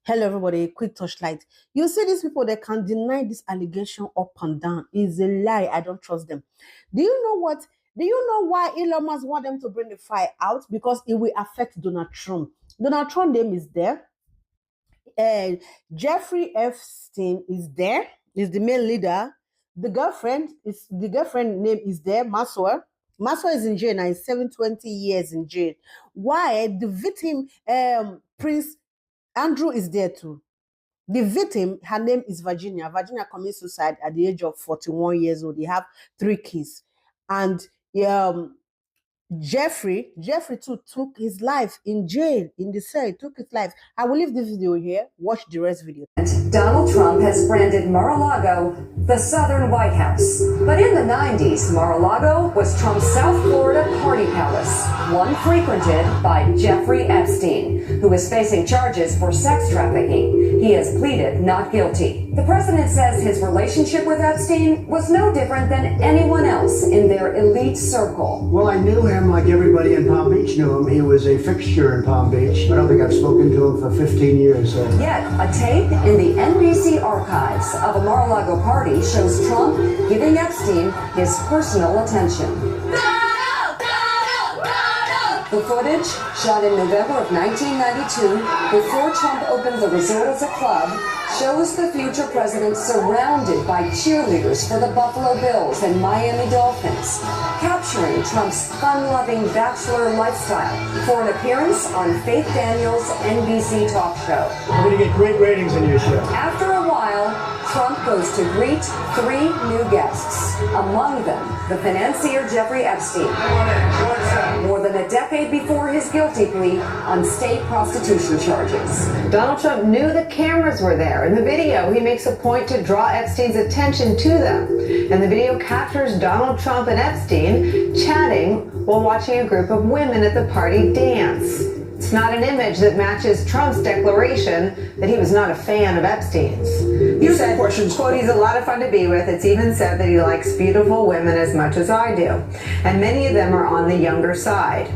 Hello, everybody. Quick touchlight. You see these people, they can deny this allegation up and down. It's a lie. I don't trust them. Do you know what? Do you know why Elon Musk want them to bring the file out? Because it will affect Donald Trump. Donald Trump name is there. Jeffrey Epstein is there. Is the main leader. The girlfriend name is there. Maswell. Maswell is in jail now. He's 720 years in jail. Why? The victim, Prince Andrew, is there too. The victim, her name is Virginia. Virginia committed suicide at the age of 41 years old. They have 3 kids. And Jeffrey too took his life in jail, in the cell. He took his life. I will leave this video here. Watch the rest video. Donald Trump has branded Mar-a-Lago the Southern White House. But in the 90s, Mar-a-Lago was Trump's South Florida party palace, one frequented by Jeffrey Epstein, who is facing charges for sex trafficking. He has pleaded not guilty. The president says his relationship with Epstein was no different than anyone else in their elite circle. Well, I knew him like everybody in Palm Beach knew him. He was a fixture in Palm Beach. I don't think I've spoken to him for 15 years. Yet, a tape in the NBC archives of a Mar-a-Lago party shows Trump giving Epstein his personal attention. The footage, shot in November of 1992, before Trump opened the resort as a club, shows the future president surrounded by cheerleaders for the Buffalo Bills and Miami Dolphins, capturing Trump's fun-loving bachelor lifestyle for an appearance on Faith Daniels' NBC talk show. We're going to get great ratings in your show. After a while, Trump goes to greet 3 new guests, among them the financier Jeffrey Epstein, more than a decade before his guilty plea on state prostitution charges. Donald Trump knew the cameras were there. In the video, he makes a point to draw Epstein's attention to them. And the video captures Donald Trump and Epstein chatting while watching a group of women at the party dance. It's not an image that matches Trump's declaration that he was not a fan of Epstein's. He said, quote, he's a lot of fun to be with. It's even said that he likes beautiful women as much as I do. And many of them are on the younger side.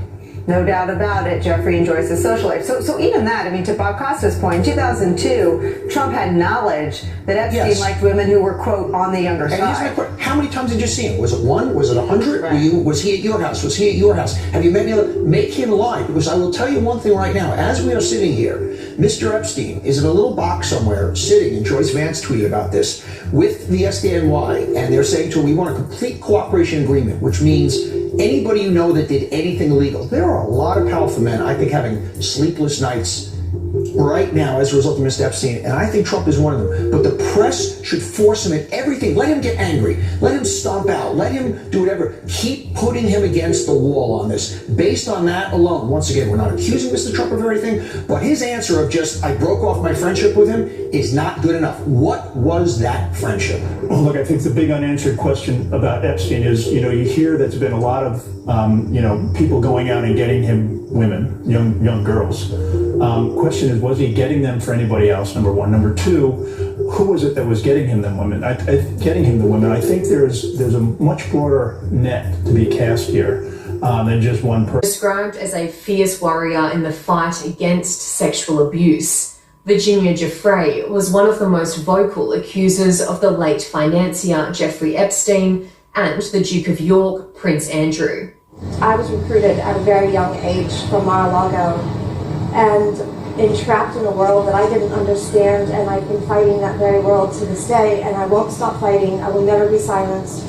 No doubt about it, Jeffrey enjoys his social life. So even that, I mean, to Bob Costa's point, in 2002, Trump had knowledge that Epstein liked women who were, quote, on the younger side. How many times did you see him? Was it 1? Was it 100? Right. Was he at your house? Was he at your house? Have you met him? Make him lie. Because I will tell you one thing right now. As we are sitting here, Mr. Epstein is in a little box somewhere sitting, and Joyce Vance tweeted about this, with the SDNY, and they're saying to him, we want a complete cooperation agreement, which means anybody you know that did anything illegal. There are a lot of powerful men, I think, having sleepless nights right now as a result of Mr. Epstein, and I think Trump is one of them. But the press should force him at everything. Let him get angry. Let him stomp out. Let him do whatever. Keep putting him against the wall on this. Based on that alone, once again, we're not accusing Mr. Trump of everything, but his answer of just, I broke off my friendship with him is not good enough. What was that friendship? Well, look, I think the big unanswered question about Epstein is, you hear there's been a lot of, people going out and getting him women, young girls. Question is, was he getting them for anybody else, number one? Number two, who was it that was getting him the women? I think there's a much broader net to be cast here than just one person. Described as a fierce warrior in the fight against sexual abuse, Virginia Giuffre was one of the most vocal accusers of the late financier Jeffrey Epstein and the Duke of York, Prince Andrew. I was recruited at a very young age from Mar-a-Lago and entrapped in a world that I didn't understand, and I've been fighting that very world to this day, and I won't stop fighting. I will never be silenced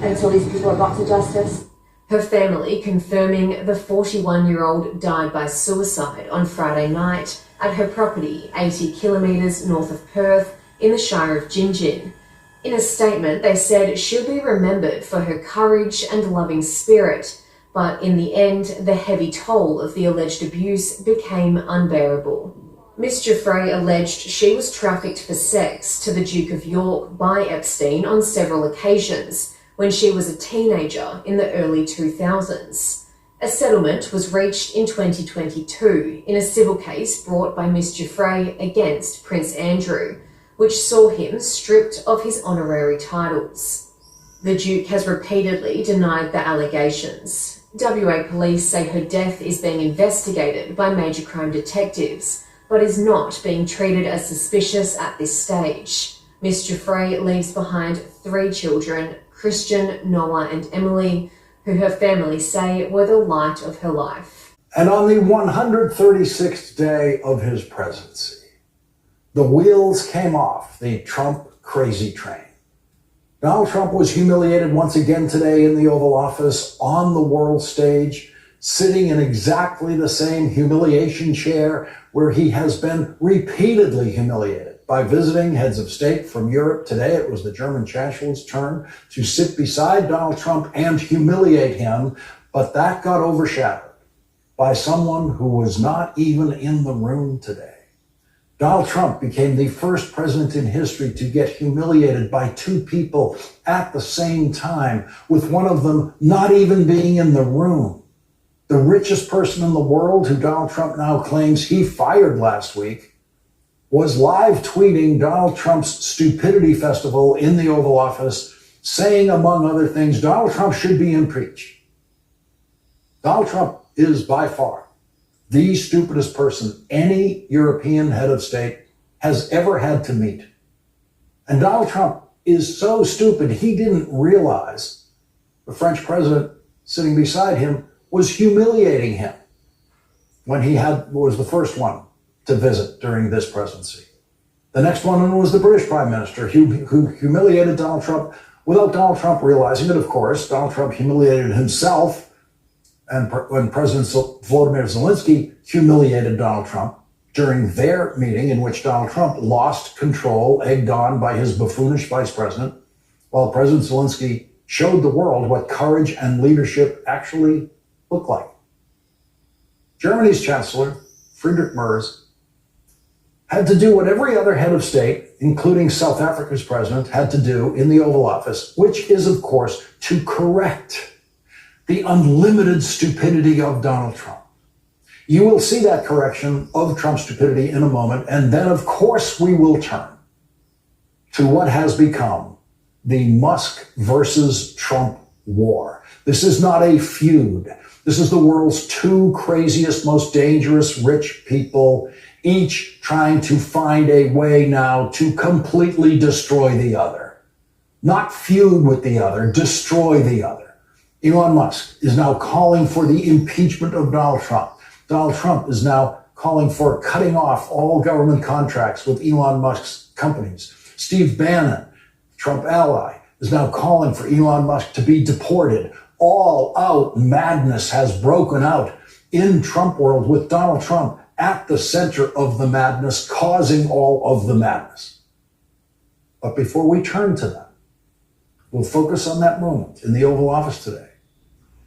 until these people are brought to justice. Her family confirming the 41-year-old died by suicide on Friday night at her property 80 kilometres north of Perth in the Shire of Gingin. In a statement, they said she'll be remembered for her courage and loving spirit, but in the end, the heavy toll of the alleged abuse became unbearable. Miss Giuffre alleged she was trafficked for sex to the Duke of York by Epstein on several occasions when she was a teenager in the early 2000s. A settlement was reached in 2022 in a civil case brought by Miss Giuffre against Prince Andrew, which saw him stripped of his honorary titles. The Duke has repeatedly denied the allegations. WA police say her death is being investigated by major crime detectives, but is not being treated as suspicious at this stage. Ms. Giuffre leaves behind 3 children, Christian, Noah and Emily, who her family say were the light of her life. And on the 136th day of his presidency, the wheels came off the Trump crazy train. Donald Trump was humiliated once again today in the Oval Office on the world stage, sitting in exactly the same humiliation chair where he has been repeatedly humiliated by visiting heads of state from Europe. Today, it was the German chancellor's turn to sit beside Donald Trump and humiliate him, but that got overshadowed by someone who was not even in the room today. Donald Trump became the first president in history to get humiliated by 2 people at the same time, with one of them not even being in the room. The richest person in the world, who Donald Trump now claims he fired last week, was live tweeting Donald Trump's stupidity festival in the Oval Office, saying, among other things, Donald Trump should be impeached. Donald Trump is by far the stupidest person any European head of state has ever had to meet. And Donald Trump is so stupid, he didn't realize the French president sitting beside him was humiliating him when he was the first one to visit during this presidency. The next one was the British Prime Minister, who humiliated Donald Trump without Donald Trump realizing it, of course. Donald Trump humiliated himself, and when President Volodymyr Zelensky humiliated Donald Trump during their meeting, in which Donald Trump lost control, egged on by his buffoonish vice president, while President Zelensky showed the world what courage and leadership actually look like. Germany's Chancellor, Friedrich Merz, had to do what every other head of state, including South Africa's president, had to do in the Oval Office, which is, of course, to correct the unlimited stupidity of Donald Trump. You will see that correction of Trump's stupidity in a moment, and then, of course, we will turn to what has become the Musk versus Trump war. This is not a feud. This is the world's 2 craziest, most dangerous, rich people, each trying to find a way now to completely destroy the other. Not feud with the other, destroy the other. Elon Musk is now calling for the impeachment of Donald Trump. Donald Trump is now calling for cutting off all government contracts with Elon Musk's companies. Steve Bannon, Trump ally, is now calling for Elon Musk to be deported. All out madness has broken out in Trump world, with Donald Trump at the center of the madness, causing all of the madness. But before we turn to that, we'll focus on that moment in the Oval Office today.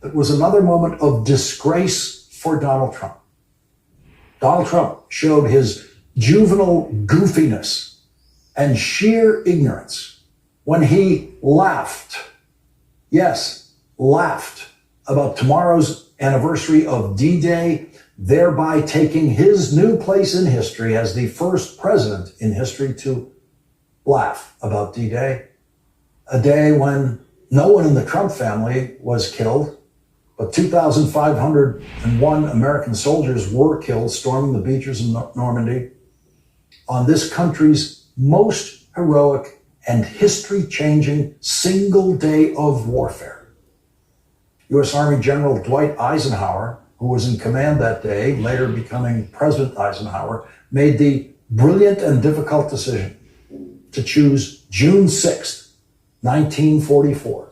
It was another moment of disgrace for Donald Trump. Donald Trump showed his juvenile goofiness and sheer ignorance when he laughed, yes, laughed about tomorrow's anniversary of D-Day, thereby taking his new place in history as the first president in history to laugh about D-Day, a day when no one in the Trump family was killed, but 2,501 American soldiers were killed storming the beaches of Normandy on this country's most heroic and history-changing single day of warfare. U.S. Army General Dwight Eisenhower, who was in command that day, later becoming President Eisenhower, made the brilliant and difficult decision to choose June 6th, 1944,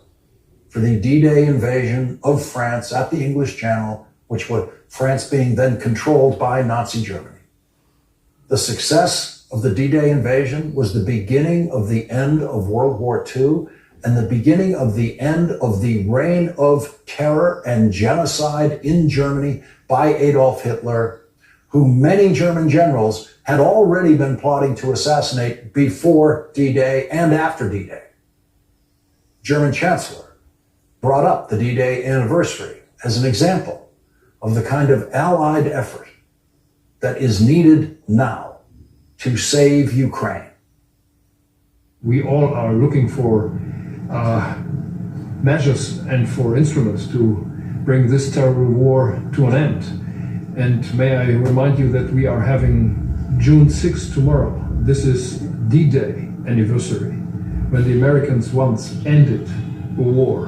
for the D-Day invasion of France at the English Channel, which was France being then controlled by Nazi Germany. The success of the D-Day invasion was the beginning of the end of World War II and the beginning of the end of the reign of terror and genocide in Germany by Adolf Hitler, who many German generals had already been plotting to assassinate before D-Day and after D-Day. German Chancellor brought up the D-Day anniversary as an example of the kind of allied effort that is needed now to save Ukraine. We all are looking for measures and for instruments to bring this terrible war to an end. And may I remind you that we are having June 6th tomorrow. This is D-Day anniversary, when the Americans once ended a war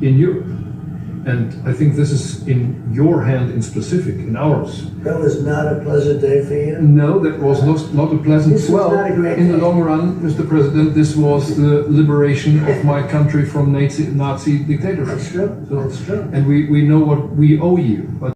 in Europe. And I think this is in your hand in specific, in ours. That was not a pleasant day for you? No, that was not a pleasant. This was not a great in the day. long run, Mr. President, this was the liberation of my country from Nazi dictatorship. That's true. So, That's true. and we know what we owe you. But